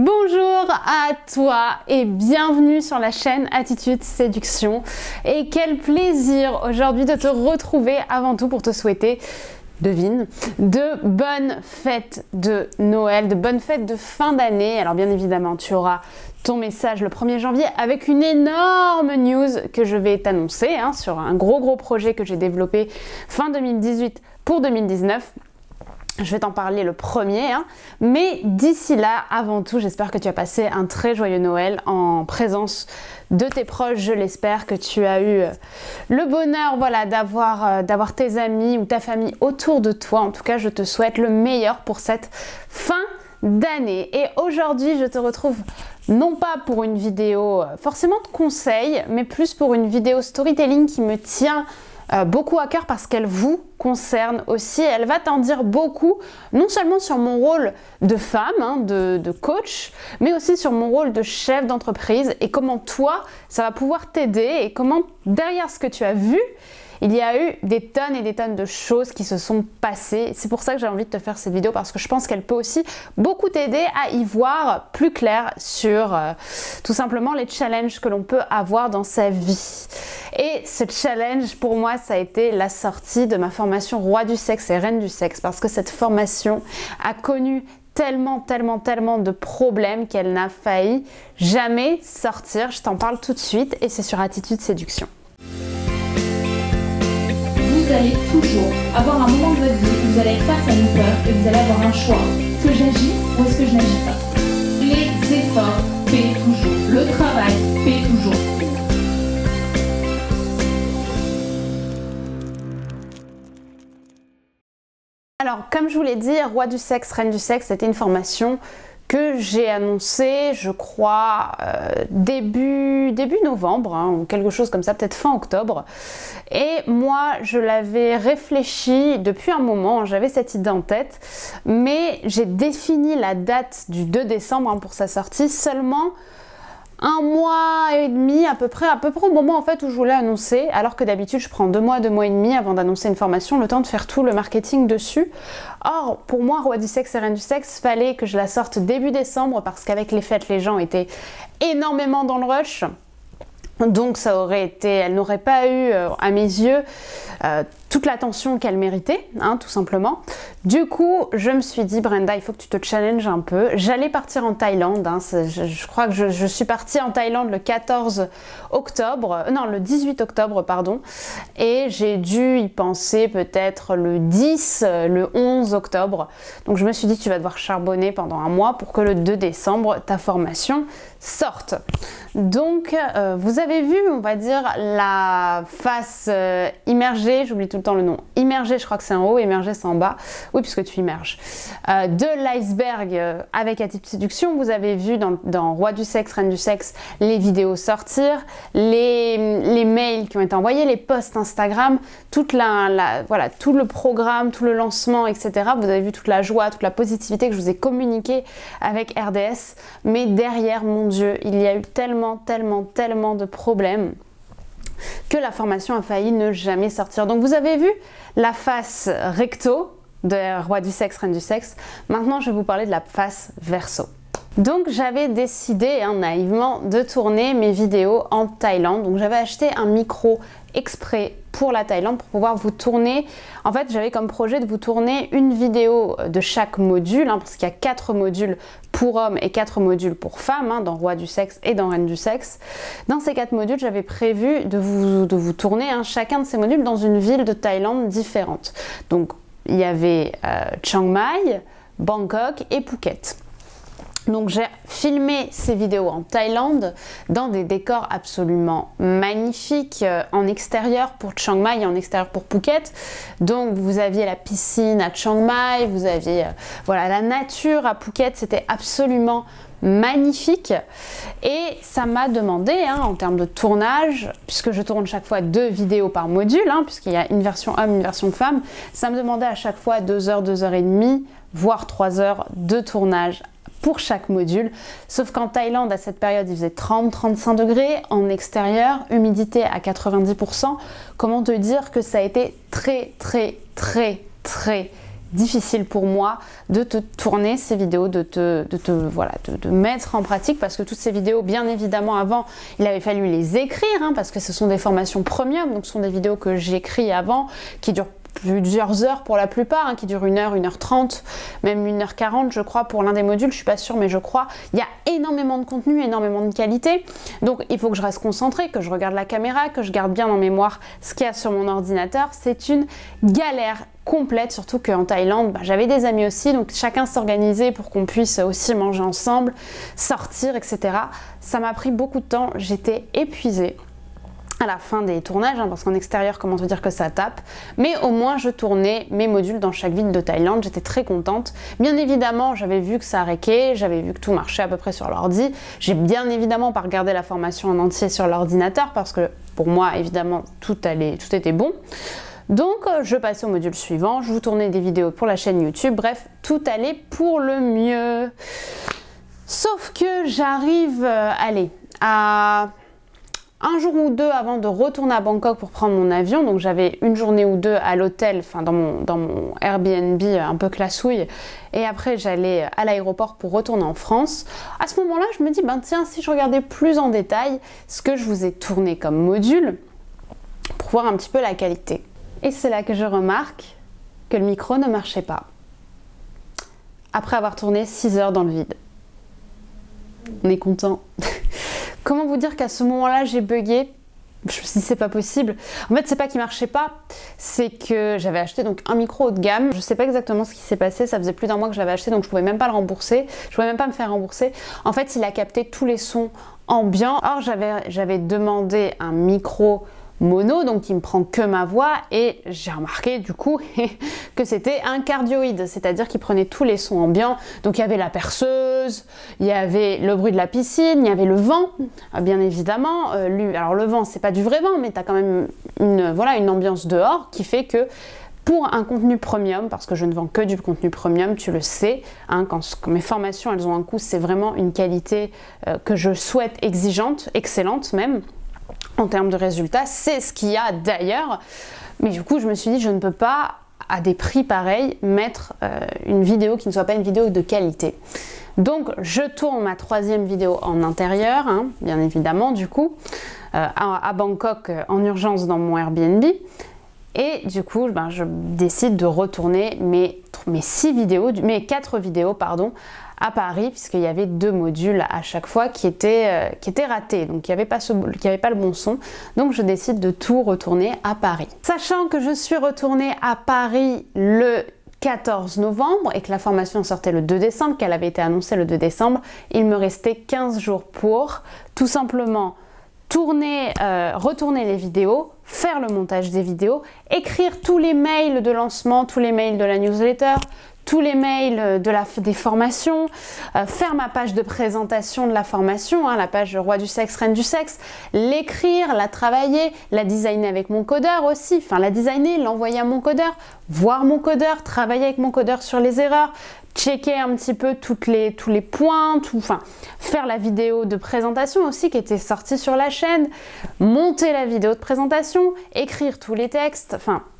Bonjour à toi et bienvenue sur la chaîne Attitude Séduction. Et quel plaisir aujourd'hui de te retrouver avant tout pour te souhaiter, devine, de bonnes fêtes de Noël, de bonnes fêtes de fin d'année. Alors bien évidemment, tu auras ton message le 1er janvier avec une énorme news que je vais t'annoncer sur un gros projet que j'ai développé fin 2018 pour 2019. Je vais t'en parler le 1er, mais d'ici là, avant tout, j'espère que tu as passé un très joyeux Noël en présence de tes proches. Je l'espère que tu as eu le bonheur d'avoir tes amis ou ta famille autour de toi. En tout cas, je te souhaite le meilleur pour cette fin d'année. Et aujourd'hui, je te retrouve non pas pour une vidéo forcément de conseils, mais plus pour une vidéo storytelling qui me tient beaucoup à cœur parce qu'elle vous concerne aussi. Elle va t'en dire beaucoup, non seulement sur mon rôle de femme, de coach, mais aussi sur mon rôle de chef d'entreprise et comment toi, ça va pouvoir t'aider et comment derrière ce que tu as vu, il y a eu des tonnes et des tonnes de choses qui se sont passées. C'est pour ça que j'ai envie de te faire cette vidéo parce que je pense qu'elle peut aussi beaucoup t'aider à y voir plus clair sur tout simplement les challenges que l'on peut avoir dans sa vie. Et ce challenge pour moi, ça a été la sortie de ma formation Roi du sexe et Reine du sexe parce que cette formation a connu tellement de problèmes qu'elle n'a failli jamais sortir. Je t'en parle tout de suite et c'est sur Attitude Séduction. Vous allez toujours avoir un moment de votre vie où vous allez être face à une peur et vous allez avoir un choix. Est-ce que j'agis ou est-ce que je n'agis pas? Les efforts paient toujours. Le travail paie toujours. Alors, comme je vous l'ai dit, Roi du sexe, Reine du sexe, c'était une formation que j'ai annoncé, je crois, début novembre, ou quelque chose comme ça, peut-être fin octobre. Et moi, je l'avais réfléchi depuis un moment, j'avais cette idée en tête, mais j'ai défini la date du 2 décembre pour sa sortie seulement un mois et demi à peu près au moment en fait où je voulais annoncer, alors que d'habitude je prends 2 mois et demi avant d'annoncer une formation, le temps de faire tout le marketing dessus. Or pour moi, Roi du sexe et Reine du sexe, fallait que je la sorte début décembre parce qu'avec les fêtes les gens étaient énormément dans le rush. Donc elle n'aurait pas eu à mes yeux toute l'attention qu'elle méritait, tout simplement. Du coup, je me suis dit, Brenda, il faut que tu te challenges un peu. J'allais partir en Thaïlande, je crois que je suis partie en Thaïlande le 18 octobre, pardon. Et j'ai dû y penser peut-être le 10, le 11 octobre. Donc je me suis dit, tu vas devoir charbonner pendant un mois pour que le 2 décembre, ta formation sorte. Donc, vous avez vu, on va dire, la face immergée, j'oublie tout le temps le nom, immergée, je crois que c'est en haut, immergée c'est en bas, oui puisque tu immerges, de l'iceberg avec Attitude Séduction. Vous avez vu dans Roi du sexe, Reine du sexe, les vidéos sortir, les mails qui ont été envoyés, les posts Instagram, tout le programme, tout le lancement, etc. Vous avez vu toute la joie, toute la positivité que je vous ai communiquée avec RDS, mais derrière, mon Dieu, il y a eu tellement de problèmes que la formation a failli ne jamais sortir. Donc vous avez vu la face recto de Roi du sexe, Reine du sexe. Maintenant, je vais vous parler de la face verso. Donc j'avais décidé naïvement de tourner mes vidéos en Thaïlande. Donc j'avais acheté un micro exprès pour la Thaïlande pour pouvoir vous tourner. En fait, j'avais comme projet de vous tourner une vidéo de chaque module, parce qu'il y a 4 modules pour hommes et 4 modules pour femmes, dans Roi du sexe et dans Reine du sexe. Dans ces 4 modules, j'avais prévu de vous tourner chacun de ces modules dans une ville de Thaïlande différente. Donc il y avait Chiang Mai, Bangkok et Phuket. Donc j'ai filmé ces vidéos en Thaïlande dans des décors absolument magnifiques en extérieur pour Chiang Mai et en extérieur pour Phuket. Donc vous aviez la piscine à Chiang Mai, vous aviez la nature à Phuket, c'était absolument magnifique. Et ça m'a demandé en termes de tournage, puisque je tourne chaque fois 2 vidéos par module, puisqu'il y a une version homme, une version femme, ça me demandait à chaque fois 2 heures, 2 heures et demie, voire 3 heures de tournage pour chaque module, sauf qu'en Thaïlande à cette période il faisait 30-35 degrés en extérieur, humidité à 90%. Comment te dire que ça a été très difficile pour moi de te tourner ces vidéos, de mettre en pratique, parce que toutes ces vidéos, bien évidemment, avant, il avait fallu les écrire, hein, parce que ce sont des formations premium, donc ce sont des vidéos que j'écris avant, qui durent plusieurs heures pour la plupart, hein, qui durent 1 heure, 1h30, même 1h40 je crois pour l'un des modules, je suis pas sûre mais je crois. Il y a énormément de contenu, énormément de qualité, donc il faut que je reste concentrée, que je regarde la caméra, que je garde bien en mémoire ce qu'il y a sur mon ordinateur. C'est une galère complète, surtout qu'en Thaïlande, j'avais des amis aussi, donc chacun s'organisait pour qu'on puisse aussi manger ensemble, sortir, etc. Ça m'a pris beaucoup de temps, j'étais épuisée à la fin des tournages, hein, parce qu'en extérieur, comment te dire que ça tape, mais au moins je tournais mes modules dans chaque ville de Thaïlande, j'étais très contente. Bien évidemment, j'avais vu que ça arrêtait, j'avais vu que tout marchait à peu près sur l'ordi. J'ai bien évidemment pas regardé la formation en entier sur l'ordinateur, parce que pour moi, évidemment, tout était bon. Donc je passais au module suivant, je vous tournais des vidéos pour la chaîne YouTube, bref, tout allait pour le mieux. Sauf que j'arrive, à un jour ou deux avant de retourner à Bangkok pour prendre mon avion, donc j'avais une journée ou deux à l'hôtel, enfin dans mon Airbnb un peu classouille, et après j'allais à l'aéroport pour retourner en France. À ce moment-là, je me dis, tiens, si je regardais plus en détail ce que je vous ai tourné comme module, pour voir un petit peu la qualité. Et c'est là que je remarque que le micro ne marchait pas, après avoir tourné 6 heures dans le vide. On est content. Comment vous dire qu'à ce moment-là, j'ai bugué? Je me suis dit, c'est pas possible. En fait, c'est pas qu'il marchait pas, c'est que j'avais acheté donc un micro haut de gamme. Je sais pas exactement ce qui s'est passé, ça faisait plus d'1 mois que je l'avais acheté, donc je pouvais même pas le rembourser. Je pouvais même pas me faire rembourser. En fait, il a capté tous les sons ambiants. Or, j'avais demandé un micro mono, donc qui me prend que ma voix, et j'ai remarqué du coup que c'était un cardioïde, c'est-à-dire qu'il prenait tous les sons ambiants. Donc il y avait la perceuse, il y avait le bruit de la piscine, il y avait le vent, bien évidemment. Alors le vent, c'est pas du vrai vent, mais tu as quand même une ambiance dehors qui fait que pour un contenu premium, parce que je ne vends que du contenu premium, tu le sais, hein, quand mes formations elles ont un coût, c'est vraiment une qualité que je souhaite exigeante, excellente même, en termes de résultats, c'est ce qu'il y a d'ailleurs. Mais du coup, je me suis dit, je ne peux pas, à des prix pareils, mettre une vidéo qui ne soit pas une vidéo de qualité. Donc, je tourne ma 3e vidéo en intérieur, hein, bien évidemment, du coup, à Bangkok, en urgence dans mon Airbnb. Et du coup, je décide de retourner mes 4 vidéos, pardon, à Paris, puisqu'il y avait 2 modules à chaque fois qui étaient ratés, donc il n'y avait pas le bon son, donc je décide de tout retourner à Paris. Sachant que je suis retournée à Paris le 14 novembre et que la formation sortait le 2 décembre, qu'elle avait été annoncée le 2 décembre, il me restait 15 jours pour tout simplement retourner les vidéos, faire le montage des vidéos, écrire tous les mails de lancement, tous les mails de la newsletter, tous les mails des formations, faire ma page de présentation de la formation, hein, la page Roi du sexe, Reine du sexe, l'écrire, la travailler, la designer avec mon codeur aussi, enfin la designer, l'envoyer à mon codeur, voir mon codeur, travailler avec mon codeur sur les erreurs, checker un petit peu tous les points, faire la vidéo de présentation aussi qui était sortie sur la chaîne, monter la vidéo de présentation, écrire tous les textes,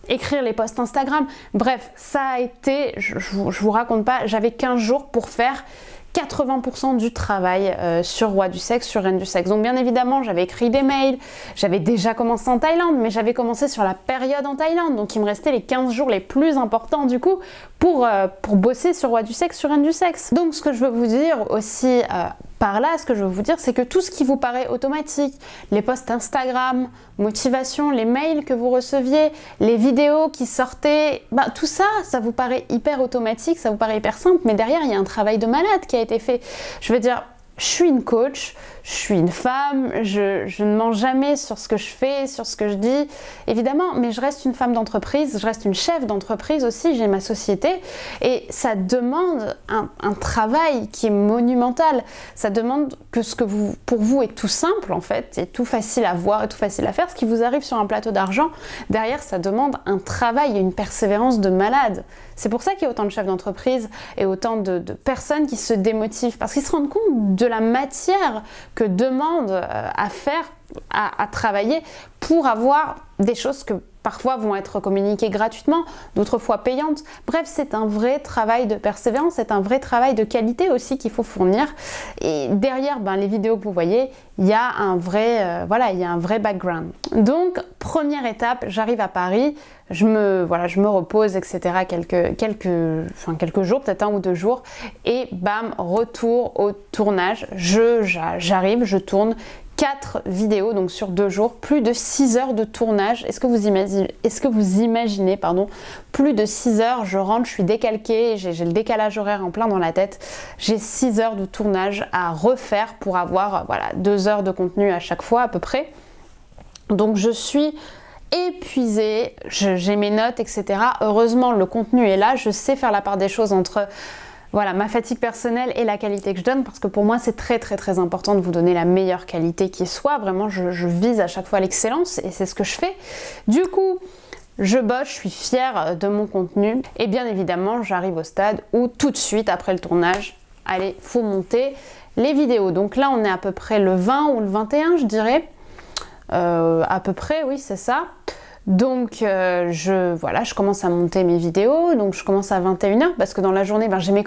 écrire les posts Instagram. Bref, ça a été, je vous raconte pas, j'avais 15 jours pour faire 80% du travail sur Roi du sexe, sur Reine du sexe. Donc bien évidemment, j'avais écrit des mails, j'avais déjà commencé en Thaïlande, mais j'avais commencé sur la période en Thaïlande. Donc il me restait les 15 jours les plus importants du coup pour bosser sur Roi du sexe, sur Reine du sexe. Donc ce que je veux vous dire aussi par là, ce que je veux vous dire, c'est que tout ce qui vous paraît automatique, les posts Instagram, motivation, les mails que vous receviez, les vidéos qui sortaient, tout ça, ça vous paraît hyper automatique, ça vous paraît hyper simple, mais derrière, il y a un travail de malade qui a été fait. Je veux dire, je suis une coach, je suis une femme, je ne mens jamais sur ce que je fais, sur ce que je dis, évidemment, mais je reste une femme d'entreprise, je reste une chef d'entreprise aussi, j'ai ma société, et ça demande un travail qui est monumental. Ça demande que pour vous est tout simple en fait, et tout facile à voir, et tout facile à faire, ce qui vous arrive sur un plateau d'argent, derrière ça demande un travail et une persévérance de malade. C'est pour ça qu'il y a autant de chefs d'entreprise et autant de personnes qui se démotivent, parce qu'ils se rendent compte de la matière que demande à faire, à travailler pour avoir des choses que parfois vont être communiquées gratuitement, d'autres fois payantes. Bref, c'est un vrai travail de persévérance, c'est un vrai travail de qualité aussi qu'il faut fournir. Et derrière les vidéos que vous voyez, il y a un vrai, il y a un vrai background. Donc, première étape, j'arrive à Paris, je me repose, etc. quelques jours, peut-être 1 ou 2 jours, et bam, retour au tournage. J'arrive, je tourne 4 vidéos, donc sur 2 jours, plus de 6 heures de tournage. Est-ce que vous imaginez, plus de 6 heures, je rentre, je suis décalquée, j'ai le décalage horaire en plein dans la tête. J'ai 6 heures de tournage à refaire pour avoir 2 heures de contenu à chaque fois à peu près. Donc je suis épuisée, j'ai mes notes, etc. Heureusement, le contenu est là, je sais faire la part des choses entre ma fatigue personnelle et la qualité que je donne, parce que pour moi c'est très très très important de vous donner la meilleure qualité qui soit. Vraiment, je vise à chaque fois l'excellence et c'est ce que je fais. Du coup, je bosse, je suis fière de mon contenu et bien évidemment j'arrive au stade où tout de suite après le tournage, allez, faut monter les vidéos. Donc là on est à peu près le 20 ou le 21 je dirais, à peu près, oui c'est ça. Donc je commence à monter mes vidéos, donc je commence à 21h parce que dans la journée j'ai mes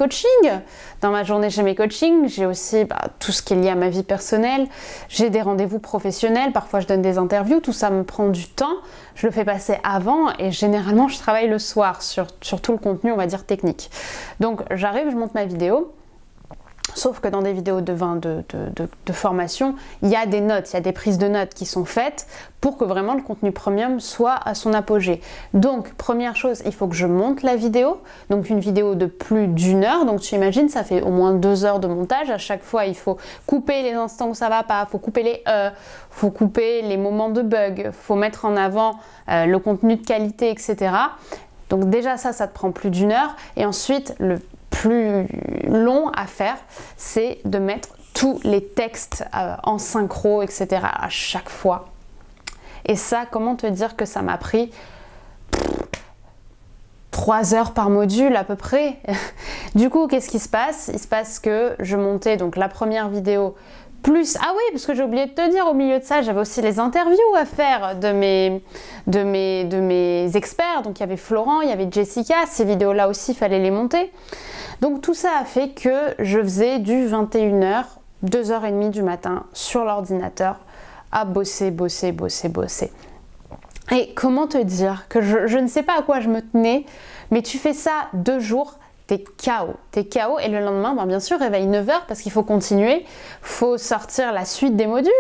coachings, j'ai aussi tout ce qui est lié à ma vie personnelle, j'ai des rendez-vous professionnels, parfois je donne des interviews, tout ça me prend du temps, je le fais passer avant et généralement je travaille le soir sur tout le contenu on va dire technique. Donc j'arrive, je monte ma vidéo. Sauf que dans des vidéos de formation, il y a des notes, il y a des prises de notes qui sont faites pour que vraiment le contenu premium soit à son apogée. Donc, première chose, il faut que je monte la vidéo. Donc, une vidéo de plus d'1 heure. Donc, tu imagines, ça fait au moins 2 heures de montage. À chaque fois, il faut couper les instants où ça va pas, il faut couper les faut couper les moments de bug, il faut mettre en avant le contenu de qualité, etc. Donc, déjà, ça te prend plus d'1 heure. Et ensuite, le plus long à faire, c'est de mettre tous les textes en synchro, etc. à chaque fois. Et ça, comment te dire que ça m'a pris 3 heures par module à peu près. Du coup, qu'est-ce qui se passe? Il se passe que je montais donc la première vidéo plus... Ah oui, parce que j'ai oublié de te dire, au milieu de ça, j'avais aussi les interviews à faire de mes experts. Donc il y avait Florent, il y avait Jessica, ces vidéos-là aussi, il fallait les monter. Donc tout ça a fait que je faisais du 21h, 2h30 du matin sur l'ordinateur à bosser. Et comment te dire que je ne sais pas à quoi je me tenais, mais tu fais ça 2 jours, t'es KO et le lendemain, bien sûr, réveil 9h parce qu'il faut continuer, faut sortir la suite des modules,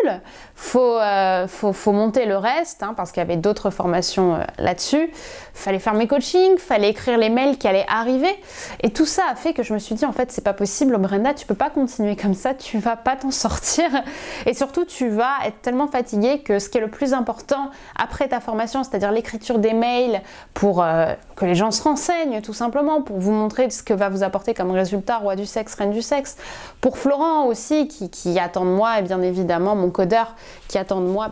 faut monter le reste parce qu'il y avait d'autres formations là-dessus, fallait faire mes coachings, fallait écrire les mails qui allaient arriver et tout ça a fait que je me suis dit en fait c'est pas possible Brenda, tu peux pas continuer comme ça, tu vas pas t'en sortir et surtout tu vas être tellement fatiguée que ce qui est le plus important après ta formation, c'est-à-dire l'écriture des mails pour que les gens se renseignent tout simplement, pour vous montrer ce que va vous apporter comme résultat roi du sexe, reine du sexe. Pour Florent aussi qui attend de moi et bien évidemment mon codeur qui attend de moi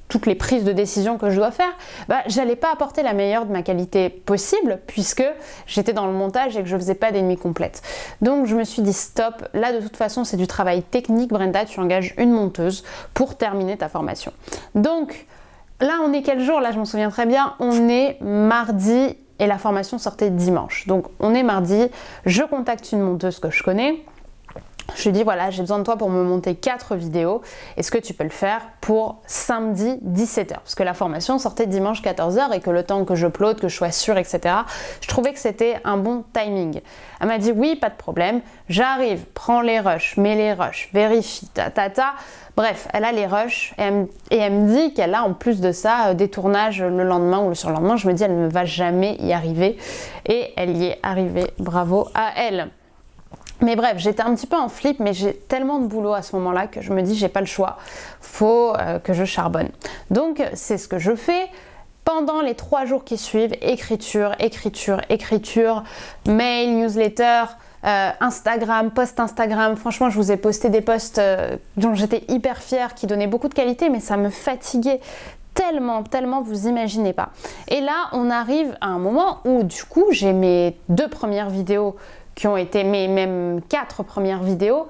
toutes les prises de décision que je dois faire, j'allais pas apporter la meilleure de ma qualité possible puisque j'étais dans le montage et que je faisais pas des nuits complètes. Donc je me suis dit stop, là de toute façon c'est du travail technique Brenda, tu engages une monteuse pour terminer ta formation. Donc là on est quel jour? Là je m'en souviens très bien, on est mardi et la formation sortait dimanche. Donc on est mardi, je contacte une monteuse que je connais. Je lui dis voilà, j'ai besoin de toi pour me monter 4 vidéos. Est-ce que tu peux le faire pour samedi 17h? Parce que la formation sortait dimanche 14h et que le temps que je upload, que je sois sûre, etc. Je trouvais que c'était un bon timing. Elle m'a dit oui, pas de problème. J'arrive, prends les rushs, mets les rushs, vérifie, Bref, elle a les rushs et elle me dit qu'elle a en plus de ça des tournages le lendemain ou le surlendemain. Je me dis elle ne va jamais y arriver et elle y est arrivée. Bravo à elle. Mais bref, j'étais un petit peu en flip, mais j'ai tellement de boulot à ce moment-là que je me dis j'ai pas le choix, faut que je charbonne. Donc c'est ce que je fais. Pendant les 3 jours qui suivent, écriture, mail, newsletter, Instagram, post Instagram. Franchement, je vous ai posté des posts dont j'étais hyper fière, qui donnaient beaucoup de qualité, mais ça me fatiguait tellement, vous imaginez pas. Et là, on arrive à un moment où du coup, j'ai mes 2 premières vidéos qui ont été mes même 4 premières vidéos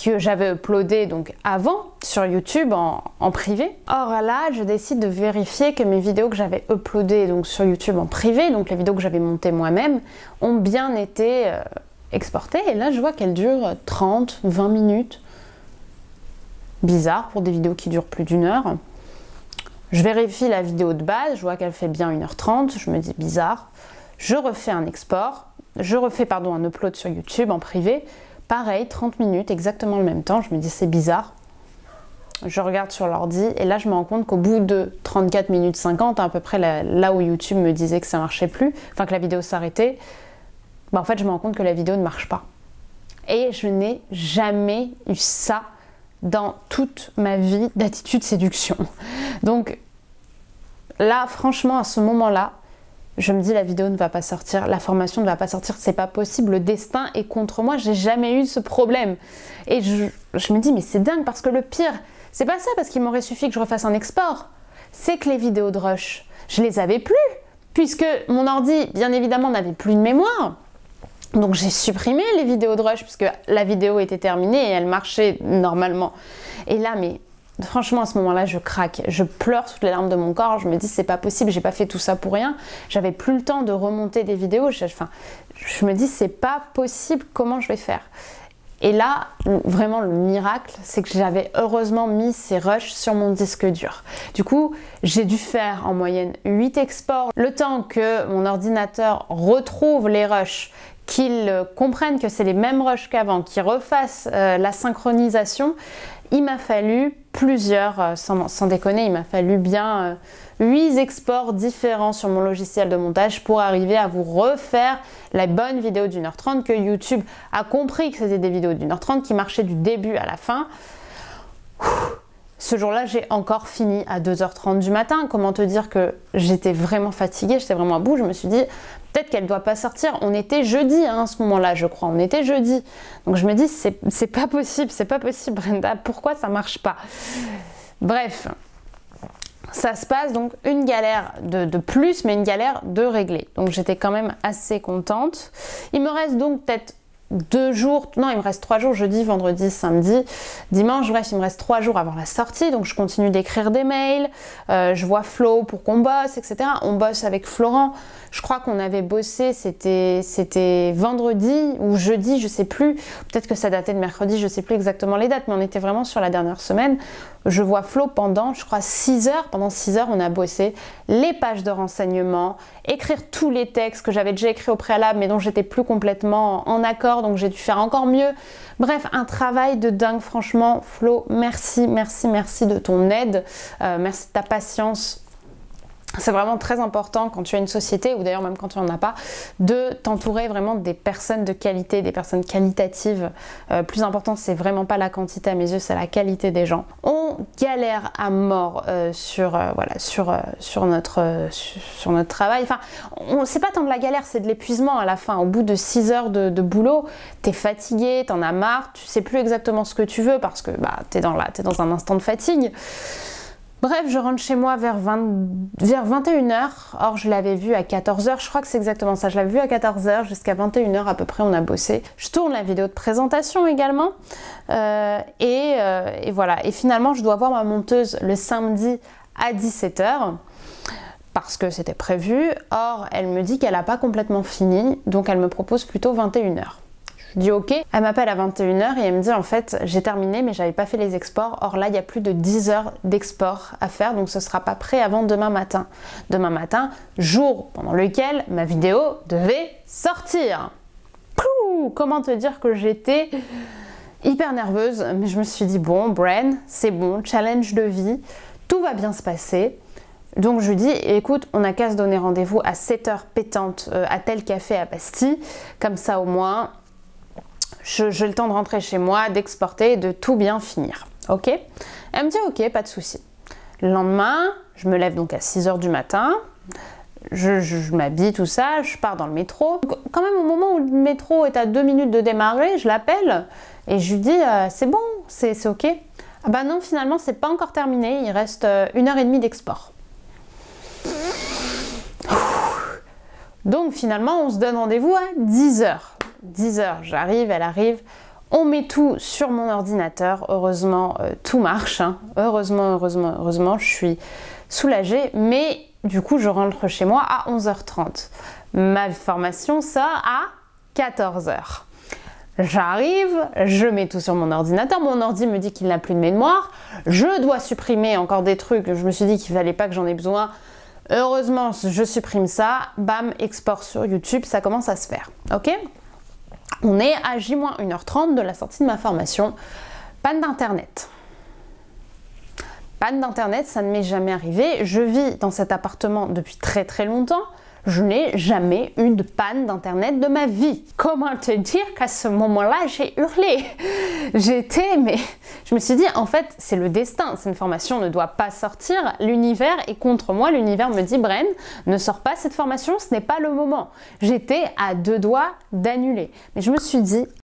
que j'avais uploadé donc avant sur YouTube en privé. Or là, je décide de vérifier que mes vidéos que j'avais uploadées donc sur YouTube en privé, donc les vidéos que j'avais montées moi-même, ont bien été exportées. Et là, je vois qu'elles durent 30, 20 minutes. Bizarre pour des vidéos qui durent plus d'1 heure. Je vérifie la vidéo de base, je vois qu'elle fait bien 1h30, je me dis bizarre. Je refais un export, je refais un upload sur YouTube en privé. Pareil, 30 minutes, exactement le même temps. Je me dis c'est bizarre. Je regarde sur l'ordi et là je me rends compte qu'au bout de 34 minutes 50, à peu près là où YouTube me disait que ça marchait plus, enfin que la vidéo s'arrêtait, en fait je me rends compte que la vidéo ne marche pas. Et je n'ai jamais eu ça dans toute ma vie d'attitude séduction. Donc là, franchement, à ce moment-là, je me dis la vidéo ne va pas sortir, la formation ne va pas sortir, c'est pas possible, le destin est contre moi, j'ai jamais eu ce problème. Et je me dis mais c'est dingue parce que le pire, c'est pas ça parce qu'il m'aurait suffi que je refasse un export, c'est que les vidéos de rush, je les avais plus, puisque mon ordi, bien évidemment, n'avait plus de mémoire. Donc j'ai supprimé les vidéos de rush puisque la vidéo était terminée et elle marchait normalement. Et là, mais franchement, à ce moment-là, je craque. Je pleure toutes les larmes de mon corps. Je me dis, c'est pas possible, j'ai pas fait tout ça pour rien. J'avais plus le temps de remonter des vidéos. Je me dis, c'est pas possible, comment je vais faire? Et là, vraiment, le miracle, c'est que j'avais heureusement mis ces rushs sur mon disque dur. Du coup, j'ai dû faire en moyenne 8 exports. Le temps que mon ordinateur retrouve les rushs, qu'ils comprennent que c'est les mêmes rushs qu'avant, qu'ils refassent la synchronisation, il m'a fallu plusieurs, sans déconner, il m'a fallu bien 8 exports différents sur mon logiciel de montage pour arriver à vous refaire la bonne vidéo d'1h30 que YouTube a compris que c'était des vidéos d'1h30 qui marchaient du début à la fin. Ce jour-là, j'ai encore fini à 2h30 du matin. Comment te dire que j'étais vraiment fatiguée, j'étais vraiment à bout. Je me suis dit, peut-être qu'elle ne doit pas sortir. On était jeudi à ce moment-là, je crois. On était jeudi. Donc je me dis, c'est pas possible, Brenda. Pourquoi ça marche pas? Bref, ça se passe donc une galère de plus, mais une galère de régler. Donc j'étais quand même assez contente. Il me reste donc peut-être 2 jours, non il me reste 3 jours, jeudi, vendredi, samedi, dimanche, bref il me reste 3 jours avant la sortie, donc je continue d'écrire des mails, je vois Flo pour qu'on bosse, etc. On bosse avec Florent, je crois qu'on avait bossé, c'était vendredi ou jeudi, je sais plus, peut-être que ça datait de mercredi, je sais plus exactement les dates, mais on était vraiment sur la dernière semaine. Je vois Flo pendant, je crois 6 heures, pendant 6 heures on a bossé les pages de renseignement, écrire tous les textes que j'avais déjà écrits au préalable mais dont j'étais plus complètement en accord, donc j'ai dû faire encore mieux. Bref, un travail de dingue, franchement. Flo, merci de ton aide, merci de ta patience. C'est vraiment très important quand tu as une société, ou d'ailleurs même quand tu n'en as pas, de t'entourer vraiment des personnes de qualité, des personnes qualitatives. Plus important, c'est vraiment pas la quantité à mes yeux, c'est la qualité des gens. On galère à mort sur notre travail. Enfin, c'est pas tant de la galère, c'est de l'épuisement à la fin. Au bout de 6 heures de boulot, t'es fatigué, t'en as marre, tu sais plus exactement ce que tu veux parce que t'es dans un instant de fatigue. Bref, je rentre chez moi vers 21h, or je l'avais vu à 14h, je crois que c'est exactement ça, je l'avais vu à 14h, jusqu'à 21h à peu près on a bossé. Je tourne la vidéo de présentation également, et voilà, et finalement je dois voir ma monteuse le samedi à 17h, parce que c'était prévu, or elle me dit qu'elle n'a pas complètement fini, donc elle me propose plutôt 21h. Je dis ok, elle m'appelle à 21h et elle me dit en fait j'ai terminé mais j'avais pas fait les exports, or là il y a plus de 10 heures d'export à faire donc ce sera pas prêt avant demain matin. Demain matin, jour pendant lequel ma vidéo devait sortir. Pouh, comment te dire que j'étais hyper nerveuse, mais je me suis dit bon Bren, c'est bon, challenge de vie, tout va bien se passer. Donc je lui dis, écoute, on n'a qu'à se donner rendez-vous à 7h pétante à tel café à Bastille, comme ça au moins j'ai le temps de rentrer chez moi, d'exporter et de tout bien finir. Ok? Elle me dit ok, pas de souci. Le lendemain, je me lève donc à 6h du matin, je m'habille, tout ça, je pars dans le métro. Quand même au moment où le métro est à 2 minutes de démarrer, je l'appelle et je lui dis c'est bon, c'est ok. Ah bah non, finalement c'est pas encore terminé, il reste 1h30 d'export. Donc finalement on se donne rendez-vous à 10h. 10h, j'arrive, elle arrive. On met tout sur mon ordinateur. Heureusement, tout marche. Hein. Heureusement, je suis soulagée. Mais du coup, je rentre chez moi à 11h30. Ma formation sort à 14h. J'arrive, je mets tout sur mon ordinateur, mon ordi me dit qu'il n'a plus de mémoire, je dois supprimer encore des trucs, je me suis dit qu'il fallait pas que j'en ai besoin. Heureusement, je supprime ça, bam, export sur YouTube, ça commence à se faire, ok? On est à J-1h30 de la sortie de ma formation, panne d'internet. Panne d'internet, ça ne m'est jamais arrivé, je vis dans cet appartement depuis très très longtemps. Je n'ai jamais eu de panne d'internet de ma vie. Comment te dire qu'à ce moment-là, j'ai hurlé. Mais je me suis dit, en fait, c'est le destin. Cette formation ne doit pas sortir. L'univers est contre moi. L'univers me dit, Bren, ne sors pas cette formation, ce n'est pas le moment. J'étais à 2 doigts d'annuler. Mais je me suis dit,